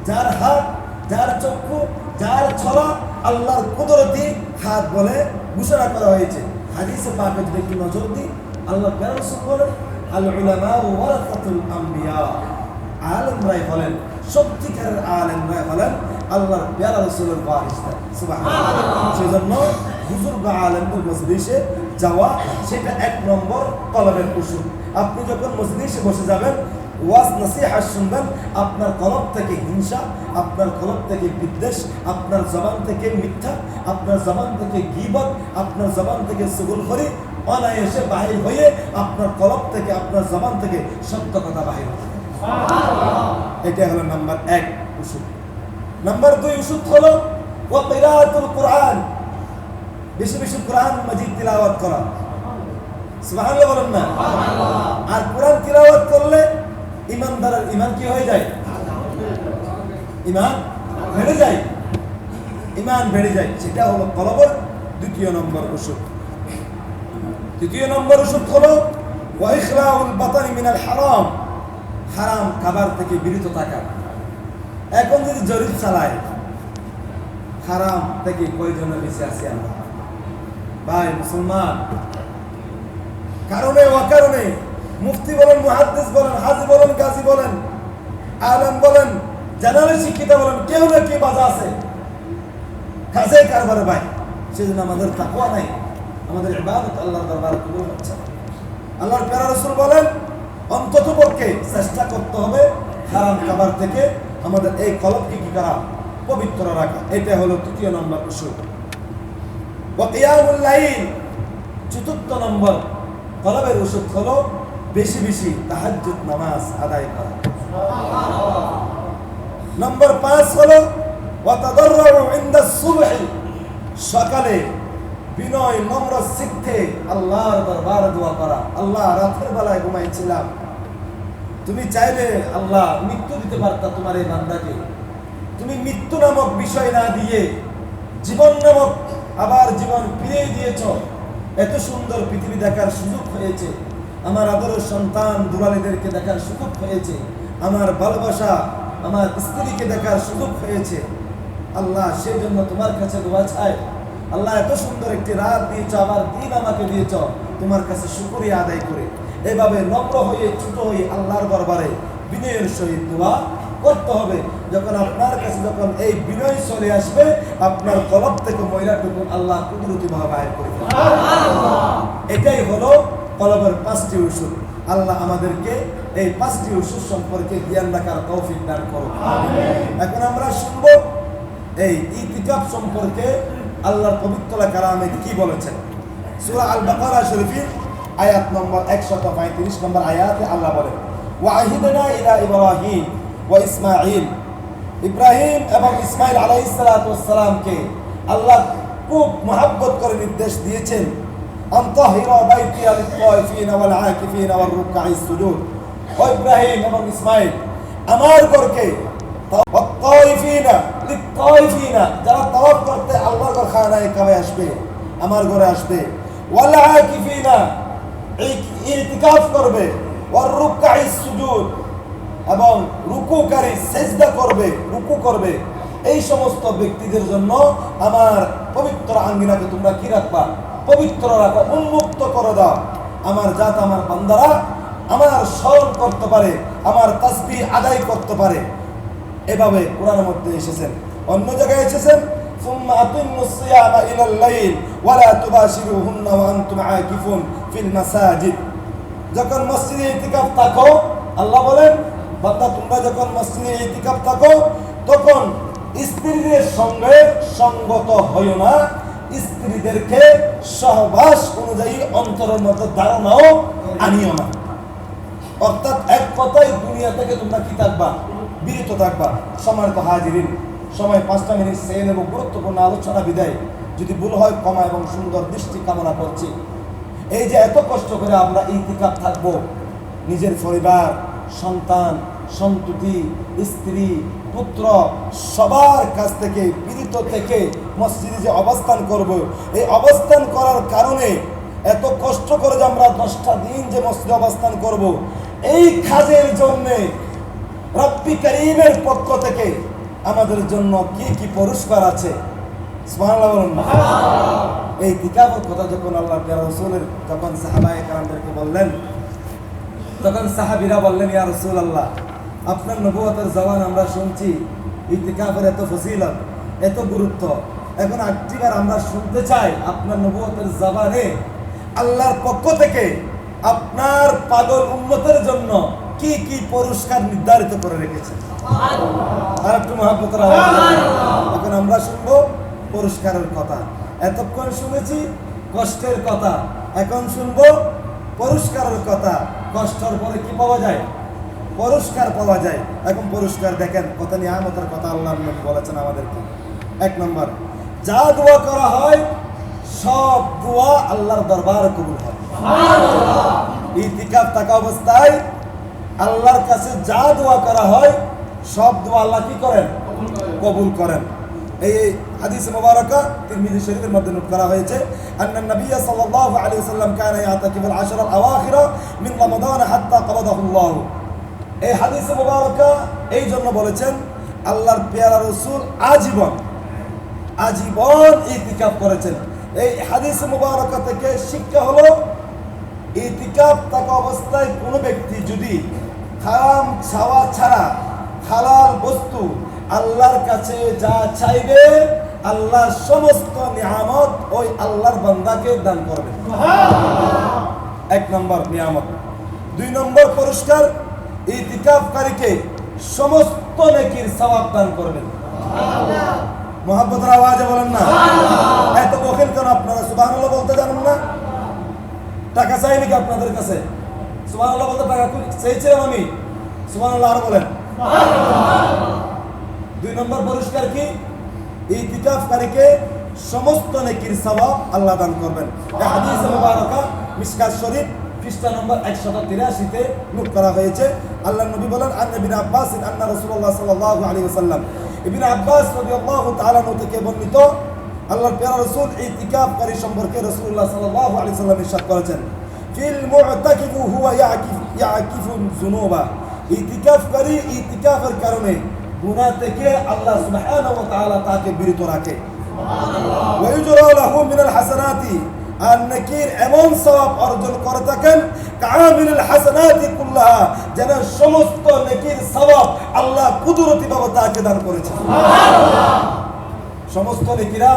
যার হাত, যার চক্ষু, যার ছড়া আল্লাহর কুদরতি হাত বলে ঘোষণা করা হয়েছে। হাদিসে পাকে যদি একটু নজর দিই, আল্লাহ রাসূল বলেন, আল উলামা ওয়ারাসাতুল আম্বিয়া, আলেমরাই হলেন, সত্যিকারের আলেমরাই হলেন আল্লাহর প্যারা রাসূলের ওয়ারিসরা। সুবহানাল্লাহ। সেজন্য বুজুর্গ আলেমদের মজলিসে যাওয়া, সেটা 1 নম্বর কলবের ওষুধ। আপনি যখন মজলিসে বসে যাবেন, ওয়াজ নসিহত শুনবেন, আপনার কলব থেকে হিংসা, আপনার কলব থেকে বিদ্বেষ, আপনার জবান থেকে মিথ্যা, আপনার জবান থেকে গীবত, আপনার জবান থেকে চুগলখড়ি অনায়াসে বাহির হয়ে আপনার কলব থেকে, আপনার জবান থেকে সত্য কথা বাহির হবে। এটা হলো নাম্বার 1 ওষুধ। নাম্বার 2 ওষুধ হলো ওয়া কিরাআতুল কুরআন, বেশি বেশি কোরআন মাজিদ তিলাওয়াত করা। সুবহানাল্লাহ বলেন না? আর কোরআন তিলাওয়াত করলে ইমানদারের ইমান কি হয়ে যায়? ইমান বেড়ে যায়, ইমান বেড়ে যায়। সেটা হলো কলবের 2 নম্বর ওষুধ। 2 নম্বর ওষুধ হলো ওয়া ইখরাউল বাতানি মিনাল হারাম, হারাম খাবার থেকে বিরত থাকা। এখন যদি জরিপ চালায়, হারাম থেকে কয়জনে বেঁচে আছি আমরা? ভাই মুসলমান, কারণে অকারণে মুফতি বলেন, মুহাদ্দিস বলেন, হাজি বলেন, গাজী বলেন, আলেম বলেন, জেনারেল শিক্ষিত বলেন, কেউ না কেউ বাধা আছে কাজে কারবারে। ভাই সেজন্য আমাদের তাকওয়া নাই, আমাদের ইবাদত আল্লাহর দরবারে কবুল হচ্ছে না। আল্লাহর প্যারা রাসূল বলেন, অন্ততপক্ষে চেষ্টা করতে হবে হারাম খাবার থেকে আমাদের এই কলবকে কি করা? পবিত্র রাখা। এটা হলো 3 নম্বর ওষুধ। ওয়া কিয়ামুল লাইল, 4 নম্বর কলবের ওষুধ হলো বেশি বেশি তাহাজ্জুদ নামাজ আদায় করা। নম্বর 5 হলো ওয়া তাদাররু ইনদা সুবহি, সকালে বিনয় নম্র চিত্তে আল্লাহর দরবারে দোয়া করা। আল্লাহ, রাতের বেলায় ঘুমাইছিলাম, তুমি চাইলে আল্লাহ মৃত্যু দিতে পারতা তোমার এই বান্দাকে, তুমি মৃত্যু নামক বিষয় না দিয়ে জীবন নামক আবার জীবন ফিরিয়ে দিয়েছ। এত সুন্দর পৃথিবী দেখার সুযোগ হয়েছে, আমার আদরের সন্তান দুলালীদেরকে দেখার সুযোগ হয়েছে, আমার ভালোবাসা আমার স্ত্রীকে দেখার সুযোগ হয়েছে। আল্লাহ, সেই জন্য তোমার কাছে দোয়া চাই। আল্লাহ, এত সুন্দর একটি রাত দিয়েছ, আবার দিন আমাকে দিয়েছ, তোমার কাছে শুকরিয়া আদায় করে এভাবে নম্র হয়ে ছোট হয়ে আল্লাহর দরবারে বিনয়ের সহিত দোয়া করতে হবে। যখন আপনার কাছে যখন এই বিনয় চলে আসবে, আপনার কলব থেকে ময়লাটুকু আল্লাহ কুদরতিভাবে বাইর করে দেবেন। এটাই হলো কলবের 5টি ওষুধ। আল্লাহ আমাদেরকে এই 5টি ওষুধ সম্পর্কে জ্ঞান রাখার তৌফিক দান করুন। এখন আমরা শুনবো এই ইতিকাফ সম্পর্কে আল্লাহর পবিত্র কালামে কি বলেছেন। সূরা আল বাকারা শরীফের আয়াত নম্বর 135 নম্বর আয়াতে আল্লাহ বলেন, ওয়াহিদনা ইলা ইব্রাহিম ওয়া ইসমাঈল, ইব্রাহিম এবং ইসমাঈল আলাইহিস সালাতু ওয়াস সালামকে আল্লাহ খুব মহব্বত করে নির্দেশ দিয়েছেন, আনতাহিরা বাইতিয়া লিত-তায়িফিনা ওয়াল আকিফিনা ওয়ার রুকআইস সুজুদ। ও ইব্রাহিম এবং ইসমাঈল, আমার ঘরকে তাওয়াফিনা লিত-তাওয়াফিনা, যারা তাওয়াফ করতে আল্লাহর ঘর খানায় কাবে আসবে, আমার ঘরে আসবে, ওয়াল আকিফিনা, ইতিকাফ করবে, ওয়ার রুকআইস সুজুদ, এবং রুকুকারী সেজদা করবে, রুকু করবে, এই সমস্ত ব্যক্তিদের জন্য আমার পবিত্র আঙ্গিনাকে তোমরা কি রাখবা? পবিত্র রাখো, উন্মুক্ত করে দাও। আমার জাত, আমার বান্দারা আমার স্মরণ করতে পারে, আমার তাসবিহ আদায় করতে পারে। এভাবে কোরআনের মধ্যে এসেছেন। অন্য জায়গায় এসেছেন, সুম্মা আতিম্মুস সিয়ামা ইলাল লাইল ওয়া লা তুবাশিরুহুন্না ওয়া আনতুম আকিফুন ফিল মাসাজিদ। যখন মসজিদে ইতিকাফ থাকো, আল্লাহ বলেন, বান্দা তোমরা যখন মসজিদে ইতিকাফ থাকো তখন স্ত্রীদের সঙ্গে সঙ্গত হইও না, স্ত্রীদেরকে সহবাস অনুযায়ী অন্তরের মধ্যে ধারণাও আনিও না। অর্থাৎ এক কথায় দুনিয়া থেকে তোমরা কি থাকবা? বিরত থাকবা। সম্মানিত হাজিরিন, সময় 5টা মিনিট চেয়ে নেব, গুরুত্বপূর্ণ আলোচনা বিদায়। যদি ভুল হয় ক্ষমা এবং সুন্দর দৃষ্টি কামনা করছি। এই যে এত কষ্ট করে আমরা ইতিকাফ থাকবো, নিজের পরিবার, সন্তান, সন্ততি, স্ত্রী, পুত্র সবার কাছ থেকে বিরত থেকে মসজিদে যে অবস্থান করব, এই অবস্থান করার কারণে এত কষ্ট করে যে আমরা 10টা দিন যে মসজিদে অবস্থান করব, এই কাজের জন্যে রব্বি কারীমের পক্ষ থেকে আমাদের জন্য কি কি পুরস্কার আছে। সুবহানাল্লাহ বলুন না। এই ইতিকাফের কথা যখন আল্লাহ রাসূলের যখন সাহাবায়ে কেরামদেরকে বললেন, তখন সাহাবীরা বললেন, ইয়া রাসূলুল্লাহ, আপনার নবুয়তের জবান আমরা শুনছি, ইতিকাফের এত ফজিলত, এত গুরুত্ব, এখন একটিবার আমরা শুনতে চাই আপনার নবুয়তের জবানে আল্লাহর পক্ষ থেকে আপনার পাগল উম্মতের জন্য কি কি পুরস্কার নির্ধারিত করে রেখেছেন। আর একটু মহব্বতের আওয়াজ। এখন আমরা শুনবো পুরস্কারের কথা। এতক্ষণ শুনেছি কষ্টের কথা, এখন শুনবো পুরস্কারের কথা। কষ্টের পরে কি পাওয়া যায়? পুরস্কার পাওয়া যায়। এখন পুরস্কার দেখেন, কত নিয়ামতের কথা আল্লাহর নবী বলেছেন আমাদেরকে। 1 নম্বর, যা দোয়া করা হয় সব দোয়া আল্লাহর দরবারে কবুল হয়। ইতিকাফ থাকা অবস্থায় আল্লাহর কাছে যা দোয়া করা হয় সব দোয়া আল্লাহ কি করেন? কবুল করেন। এই হাদিস মুবারাকা তিরমিজি শরীফের মধ্যে নোট করা হয়েছে, আন্না নবী সাল্লাল্লাহু আলাইহি ওয়াসাল্লাম কানা ইয়াতাকিফুল 10 আল-আওয়াখির মিন রমাদান হাত্তা কবদাহুল্লাহ। এই হাদিস মুবারাকা এই জন্য বলেছেন, আল্লাহর পেয়ারা রাসূল আজীবন ইতিকাফ করেছেন। এই হাদিস মুবারাকা থেকে শিক্ষা হলো, ইতিকাফ থাকা অবস্থায় কোনো ব্যক্তি যদি হারাম ছাওয়া ছাড়া হালাল বস্তু আল্লাহর কাছে যা চাইবে, আল্লাহর সমস্ত নিয়ামত ওই আল্লাহর বান্দাকে দান করবে। 1 নম্বর নিয়ামত। 2 নম্বর পুরস্কার, ইতিকাফকারীকে সমস্ত নেকির সওয়াব দান করবেন। মহব্বতের আওয়াজে বলেন না। এত বখিল কেন আপনারা? সুবহানাল্লাহ বলতে জানেন না? টাকা চাই নাকি আপনাদের কাছে? সুবহানাল্লাহ বলতে টাকা চাইছিলাম আমি। সুবহানাল্লাহ আর বলেন। 2 নম্বর পুরস্কার কি? ইতিকাফকারীকে সমস্ত নেকির সওয়াব আল্লাহ দান করবেন। এই হাদিস মুবারাকা মিশকাত শরীফ পৃষ্ঠা নম্বর 183 তে নোট করা হয়েছে। আল্লাহর নবী বলেন, আন ইবনে আব্বাস আন্না রাসূলুল্লাহ সাল্লাল্লাহু আলাইহি ওয়াসাল্লাম, ইবনে আব্বাস রাদিয়াল্লাহু তাআলা থেকে বর্ণিত, আল্লাহর প্রিয় রাসূল ইতিকাফকারী সম্পর্কে রাসূলুল্লাহ সাল্লাল্লাহু আলাইহি ওয়াসাল্লাম ইরশাদ করেছেন, ফিল মু'তাকিফু হুয়া ইয়াকিফুন যুনুবা। ইতিকাফকারী ইতিকাফের কারণে গুনাহ থেকে আল্লাহ সুবহানাহু ওয়া তাআলা তাকে বিরত রাখে। সুবহানাল্লাহ। ওয়া ইউজরা লাহু মিনাল হাসানাতি, আর নেকির এমন সওয়াব অর্জন করে থাকেন কামিলুল হাসানাতি কুল্লাহা, যেন সমস্ত নেকির সওয়াব আল্লাহ কুদরতি ভাবে তাকে দান করেছেন। সুবহানাল্লাহ। সমস্ত নেকিরা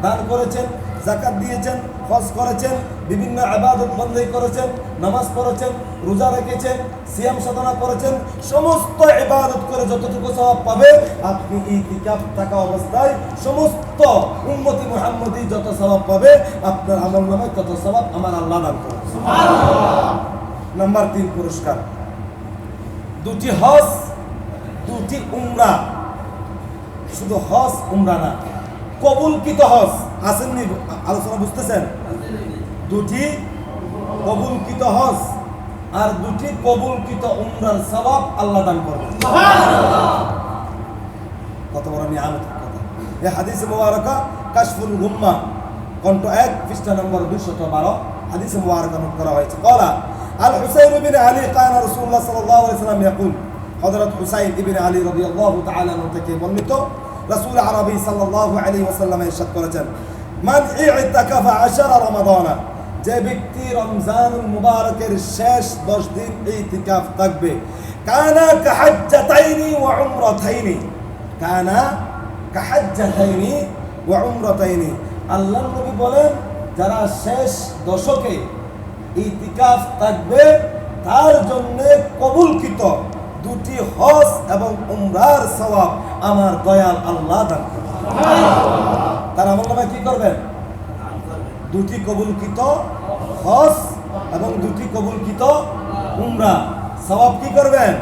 দান করেছেন, যাকাত দিয়েছেন, হজ করেছেন, বিভিন্ন ইবাদত বন্দেগী করেছেন, নামাজ পড়েছেন, রোজা রেখেছেন, সিয়াম সাধনা করেছেন, সমস্ত ইবাদত করে যতটুকু সওয়াব পাবে আপনি ইতিকাফ থাকা অবস্থায় সমস্ত উম্মতি মুহাম্মদী যত সওয়াব পাবে আপনার আমলনামায় তত সওয়াব আমার আল্লাহ দান করেন। সুবহানাল্লাহ। নাম্বার 3 পুরস্কার, 2টি হজ, 2টি উমরা। শুধু হজ উমরা না, কবুলকৃত হজ। আসেননি? আলোচনা বুঝতেছেন? 2টি কবুলকৃত হজ আর 2টি কবুলকৃত উমরার সওয়াব আল্লাহ দান করবেন। সুবহানাল্লাহ। কত বড় নিয়ামতের কথা। এই হাদিসে মুবারাকা কাশফুল গুম্মা কণ্ঠ 1 পৃষ্ঠা নম্বর 212 হাদিসে মুবারাকা নোট করা হয়েছে। ক্বালা আল হুসাইন ইবনে আলী কানা রাসূলুল্লাহ সাল্লাল্লাহু আলাইহি ওয়াসাল্লাম ইয়াকুল, হযরত হুসাইন ইবনে আলী রাদিয়াল্লাহু তাআলা আনহু থেকে বর্ণিত, রাসূল আরবি সাল্লাল্লাহু আলাইহি ওয়াসাল্লাম ইরশাদ করেছেন, মান ইতাকাফা 10 রমাদানা, যে ব্যক্তি রমজানুল মুবারকের শেষ 10 দিন ইতিকাফ থাকবে, কানা কাহাজ্জাতাইনি ওয়া উমরাতাইনি, কানা কাহাজ্জাতাইনি ওয়া উমরাতাইনি। আল্লাহর নবী বলেন, যারা শেষ দশকে ইতিকাফ থাকবে তার জন্য কবুলকৃত 2টি হজ এবং উমরার সওয়াব আমার দয়াল আল্লাহ দান করবেন। সুবহানাল্লাহ। তার আমলনামায় কি করবেন? 2টি কবুলকৃত হজ এবং 2টি কবুলকৃত উমরা সওয়াব কি করবেন?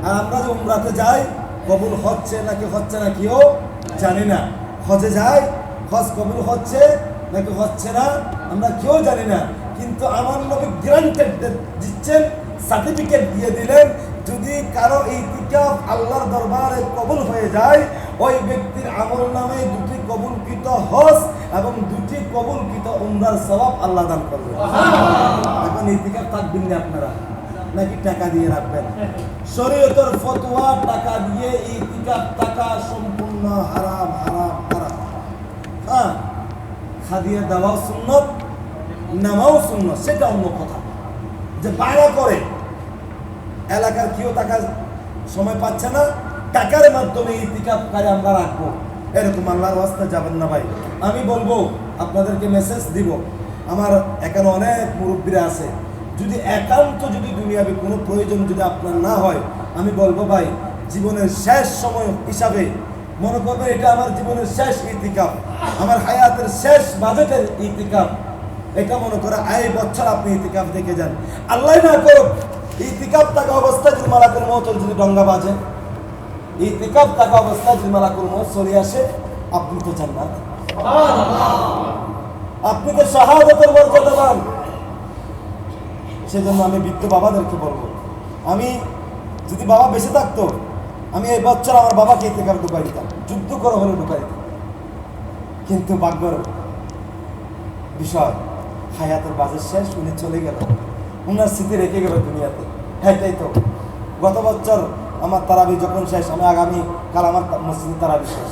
আর আমরা যে উমরাতে যাই, কবুল হচ্ছে নাকি হচ্ছে না কেউ জানি না। হজে যাই, হজ কবুল হচ্ছে নাকি হচ্ছে না আমরা কেউ জানি না, কিন্তু আমার নবী গ্যারান্টেড দিচ্ছেন, সার্টিফিকেট দিয়ে দিলেন, যদি কারো ইতিকাফ আল্লাহর দরবারে কবুল হয়ে যায়, ওই ব্যক্তির আমলনামায় 2টি কবুলকৃত হজ এবং 2টি কবুলকৃত উমরার সওয়াব আল্লাহ দান করবেন। সুবহানাল্লাহ। এখন ইতিকাফ থাকবেন না আপনারা নাকি টাকা দিয়ে রাখবেন? শরীয়তের ফতোয়া, টাকা দিয়ে ইতিকাফ থাকা সম্পূর্ণ হারাম, হারাম, হারাম। হ্যাঁ, খাদিয়া দেওয়াও সুন্নত, নামাও সুন্নত, সেটা অন্য কথা। যে বাড়া করে এলাকার কেউ টাকা সময় পাচ্ছে না, টাকার মাধ্যমে ইতিকাফকারী আমরা রাখবো, এরকম আল্লাহর ওয়াস্তে যাবেন না ভাই। আমি বলবো, আপনাদেরকে মেসেজ দিব, আমার এখানে অনেক মুরব্বীরা আছে, যদি একান্ত যদি দুনিয়াবি কোনো প্রয়োজন যদি আপনার না হয়, আমি বলবো ভাই, জীবনের শেষ সময় হিসাবে মনে করবেন এটা আমার জীবনের শেষ ইতিকাফ, আমার হায়াতের শেষ বাজেটের ইতিকাফ, এটা মনে করে এই বছর আপনি ইতিকাফ দেখে যান। আল্লাহ না করুক ইতিকাফ থাকা অবস্থায় যদি মালাকুল মউত যদি ডঙ্গা বাজে, ইতিকাফ থাকা অবস্থায় যদি মালাকুল মউত চলে আসে, আপনি তো জান্নাত, আপনি তো শাহাদাতের মর্যাদা পান। সেজন্য আমি বৃদ্ধ বাবাদেরকে বলবো, আমি যদি বাবা বেঁচে থাকতো, আমি এই বছর আমার বাবাকে ইতিকাফ ঢুকাই দিতাম, যুদ্ধ করে হলে ঢুকাই দিতাম। কিন্তু ভাগ্যের বিষয়, হায়াতের বাজেট শেষ, উনি চলে গেল, উনার স্মৃতি রেখে গেল দুনিয়াতে। হ্যাঁ, তাই তো গত বছর আমার তারাবি যখন শেষ, আমি আগামী কাল আমার মসজিদে তারাবি শেষ।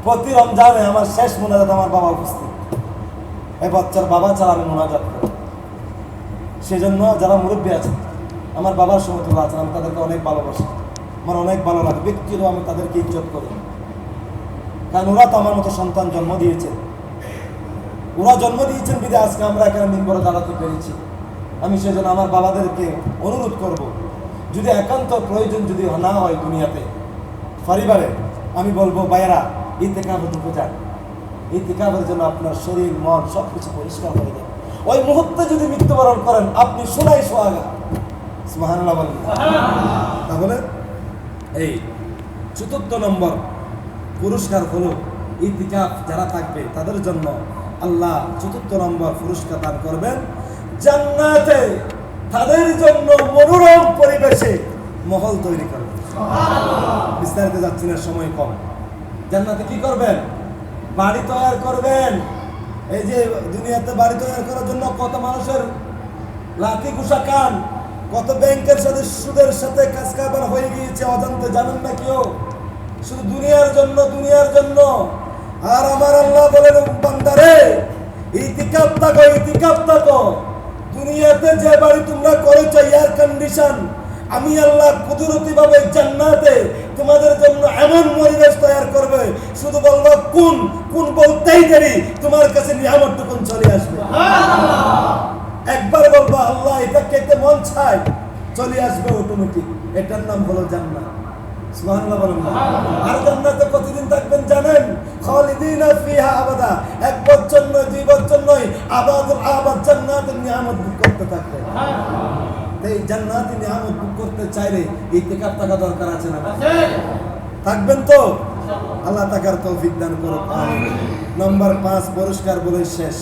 প্রতি রমজানে আমার শেষ মোনাজাত আমার বাবা উপস্থিত। এই বছর বাবা ছাড়া আমি মোনাজাত করি। সেজন্য যারা মুরব্বী আছেন, আমার বাবার সমতুল্য আছেন, আমি তাদেরকে অনেক ভালোবাসি, আমার অনেক ভালো লাগে, ব্যক্তিরও আমি তাদেরকে ইজ্জত করি, কারণ ওরা তো আমার মতো সন্তান জন্ম দিয়েছে, ওরা জন্ম দিয়েছেন বিধে আজকে আমরা এখানে মিম্বরে দাঁড়াতে পেরেছি। আমি সেজন্য আমার বাবাদেরকে অনুরোধ করব, যদি একান্ত প্রয়োজন যদি না হয় দুনিয়াতে পরিবারে, আমি বলবো ভাইয়েরা ইতিকাফে ঢুকে যান। ইতিকাফের জন্য আপনার শরীর মন সব কিছু পরিষ্কার হয়ে যায়। ওই মুহূর্তে যদি মৃত্যুবরণ করেন, আপনি শোনাই সোহাগা। সুবহানাল্লাহ বলেন। তাহলে এই ৪র্থ নম্বর পুরস্কার হলো ইতিকাফ যারা থাকবে তাদের জন্য আল্লাহ ৪র্থ নম্বর পুরস্কার দান করবেন, জান্নাতে তাদের জন্য মনোরম পরিবেশে মহল তৈরি করবেন। বিস্তারিত যাচ্ছি না, সময় কম। জান্নাতে কি করবেন? বাড়ি তৈরি করবেন। এই যে দুনিয়াতে বাড়ি তৈরি করার জন্য কত মানুষের লাঠি ঘুষা কান, কত ব্যাংকের সাথে সুদের সাথে কাজ কারবার হয়ে গিয়েছে অজান্তে, জানেন না কেউ, শুধু দুনিয়ার জন্য, দুনিয়ার জন্য। আর আমার আল্লাহ বলেন, বান্দারে ইতিকাফ থাকো, ইতিকাফ থাকো, দুনিয়াতে যে বাড়ি তোমরা করেছো এয়ার কন্ডিশন, আমি আল্লাহ কুদরতি ভাবে জান্নাতে তোমাদের জন্য এমন পরিবেশ তৈরি করবে, শুধু বলবো কোন কোন বলতেই দেরি তোমার কাছে নিয়ামতটুকুন চলে আসবে। একবার বলবো আল্লাহ এটা খেতে মন চায়, চলে আসবে অটোমেটিক। এটার নাম হলো জান্নাত। সুবহানাল্লাহ বলেন না? আর জান্নাতে কতদিন থাকবেন জানেন? খালিদিনা ফিহা আবাদা। 1 বছর নয়, 2 বছর নয়, আবাদুল আবাদ জান্নাতের নিয়ামত ভোগ করতে থাকবেন। এই জান্নাতি নিয়ামত ভোগ করতে চাইলে ইতিকাফ থাকা দরকার আছে না? থাকবেন তো? আল্লাহ তাকার তৌফিক দান করুক। নাম্বার 5 পুরস্কার বলে শেষ।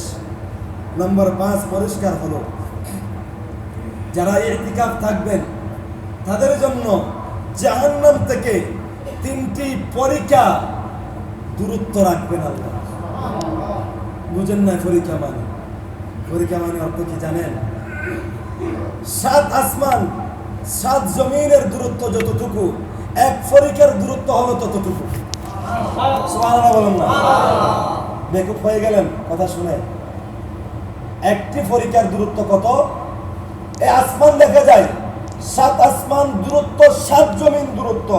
নাম্বার 5 পুরস্কার হলো যারা ইতিকাফ থাকবেন তাদের জন্য জাহান্নাম থেকে 3টি পরীক্ষা দূরত্ব রাখবেন আল্লাহ। বুঝেন না পরীক্ষা মানে? পরীক্ষা মানে অর্থ কি জানেন? 7 আসমান 7 জমিনের দূরত্ব যতটুকু, এক পরীক্ষার দূরত্ব হলো ততটুকু। সুবহানাল্লাহ বলেন না? বেকুব হয়ে গেলেন কথা শুনে? একটি পরীক্ষার দূরত্ব কত? এই আসমান দেখা যায় 7 আসমান দূরত্ব, 7 জমিন দূরত্ব।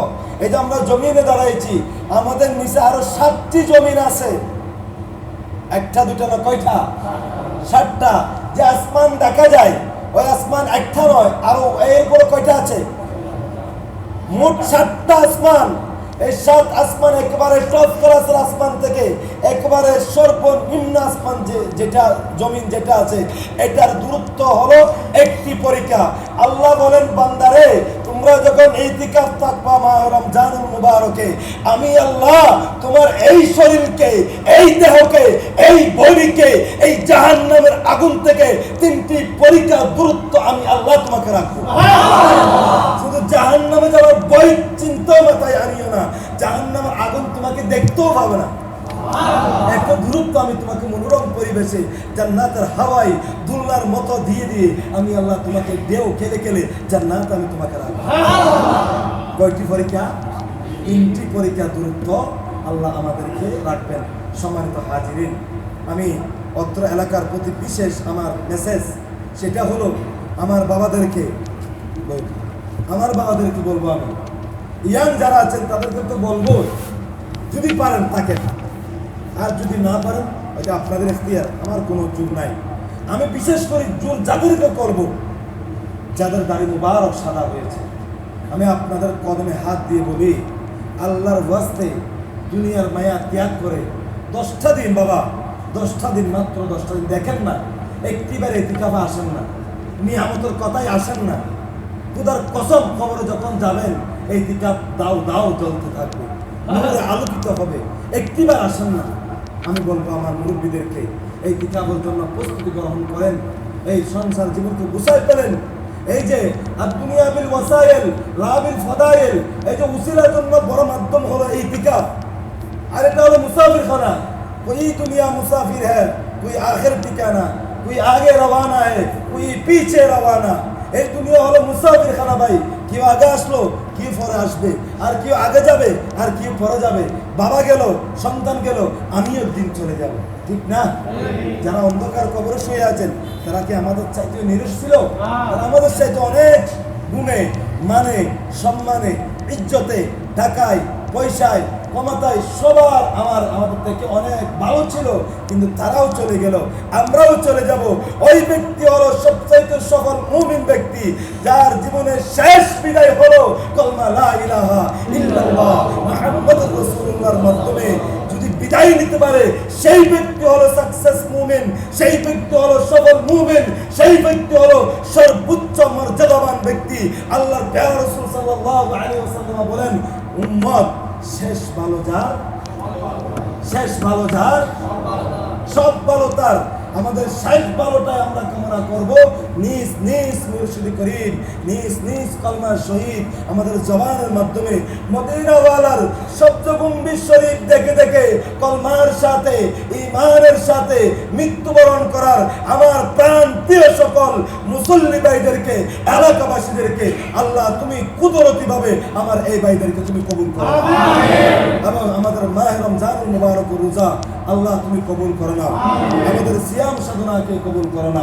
এই যে আমরা জমিনে দাঁড়াইছি, আমাদের নিচে আরো 7টি জমিন আছে। একটা দুটা না, কয়টা? 7টা। যে আসমান দেখা যায় ওই আসমান একটা নয়, আরো এরপরে কয়টা আছে? মোট 7টা আসমান। এই 7 আসমান একেবারে টপ ক্লাসের আসমান থেকে একেবারে সর্বনিম্ন আসমান যেটা জমিন যেটা আছে, এটার দূরত্ব হলো একটি পরীক্ষা। আল্লাহ বলেন বান্দারে, তোমরা যখন ইতিকাফ থাকবা মাহ রমজানুল মুবারকে, আমি আল্লাহ তোমার এই শরীরকে, এই দেহকে, এই বডিকে এই জাহান্নামের আগুন থেকে 3টি পরীক্ষা দূরত্ব আমি আল্লাহ তোমাকে রাখবো। শুধু জাহান্নামে যাওয়ার ভয় চিন্তা মাথায় আনিও না, জাহান্নামের আগুন তোমাকে দেখতেও পাবে না। একটা দূরত্ব আমি তোমাকে মনোরম পরিবেশে জান্নাতের হাওয়ায় দুলনার মতো দিয়ে দিয়ে আমি আল্লাহ তোমাকে দেও খেলে খেলে জান্নাত আমি তোমাকে রাখবো। কয়টি পরীক্ষা? 3টি পরীক্ষা দূরত্ব আল্লাহ আমাদেরকে রাখবেন। সম্মানিত হাজিরিন, আমি অত্র এলাকার প্রতি বিশেষ আমার মেসেজ, সেটা হলো আমার বাবাদেরকে বলবো, আমি ইয়াং যারা আছেন তাদেরকে তো বলবো, যদি পারেন থাকেন, আর যদি না পারেন ওইটা আপনাদের ইখতিয়ার, আমার কোনো জোর নাই। আমি বিশেষ করে জোর যাদেরকে করব, যাদের দাড়ি মুবারক সাদা হয়েছে, আমি আপনাদের কদমে হাত দিয়ে বলি, আল্লাহর ওয়াস্তে দুনিয়ার মায়া ত্যাগ করে 10টা দিন, বাবা 10টা দিন, মাত্র 10টা দিন, দেখেন না একটিবার ইতিকাফে আসেন না, নিয়ামতের কথাই আসেন না, খুদার কসম খবরে যখন যাবেন এই ইতিকাফ দাও দাও জ্বলতে থাকবে, নূরে আলোকিত হবে। একটিবার আসেন না। আমি বলবো আমার মুরব্বীদেরকে এই ইতিকাফের জন্য প্রস্তুতি গ্রহণ করেন, এই সংসার জীবনকে গুছাই ফেলেন। এই যে দুনিয়া বিল ওয়াসাইল লা বিল ফাদাইল, এই যে উসিলার জন্য বড় মাধ্যম হলো এই ইতিকাফ। আর এটা হলো মুসাফিরখানা। कोई दुनिया मुसाफिर है, कोई आखिर ठिकाना, कोई आगे रवाना है, कोई पीछे रवाना। এই দুনিয়া হলো মুসাফিরখানা ভাই। কেউ আগে আসলো, কেউ পরে আসবে, আর কেউ আগে যাবে আর কেউ পরে যাবে। বাবা গেল, সন্তান গেল, আমিও একদিন চলে যাব, ঠিক না? যারা অন্ধকার কবরে শুয়ে আছেন তারা কি আমাদের চাইতে নিরস ছিল? তারা আমাদের চাইতে অনেক গুণে, মানে, সম্মানে, ইজ্জতে, টাকায়, পয়সায়, ক্ষমতায় সবার আমাদের থেকে অনেক ভালো ছিল, কিন্তু তারাও চলে গেল, আমরাও চলে যাব। ওই ব্যক্তি হলো সবচাইতে সফল মুমিন ব্যক্তি, যার জীবনের শেষ বিদায় হলো কলমা লা ইলাহা ইল্লাল্লাহ মুহাম্মাদুর রাসূলুল্লাহর মাধ্যমে যদি বিদায় নিতে পারে, সেই ব্যক্তি হলো সাকসেস মুমিন, সেই ব্যক্তি হলো সফল মুমিন, সেই ব্যক্তি হলো সর্বোচ্চ মর্যাদাবান ব্যক্তি। আল্লাহর প্রিয় রাসূল সাল্লাল্লাহু আলাইহি ওয়াসাল্লাম বলেন, উম্মত শেষ ভালো যার, সব ভালো তার। আমাদের শেষ ভালোটাই আমরা কামনা করব। নিজ নিজ মুর্শিদ করিম, নিজ নিজ কলমার শহীদ আমাদের জবানের মাধ্যমে মদিনাওয়ালার শব্দগুম্বি শরীফ দেখে দেখে কলমার সাথে ঈমানের সাথে মৃত্যুবরণ করার আমার প্রাণ প্রিয় সকল মুসল্লি ভাইদেরকে, এলাকাবাসীদেরকে আল্লাহ তুমি কুদরতিভাবে আমার এই ভাইদেরকে তুমি কবুল করো, এবং আমাদের মাহে রমজানুল মুবারক রোজা আল্লাহ তুমি কবুল করো না, আমাদের সিয়াম সাধনাকে কবুল করো না।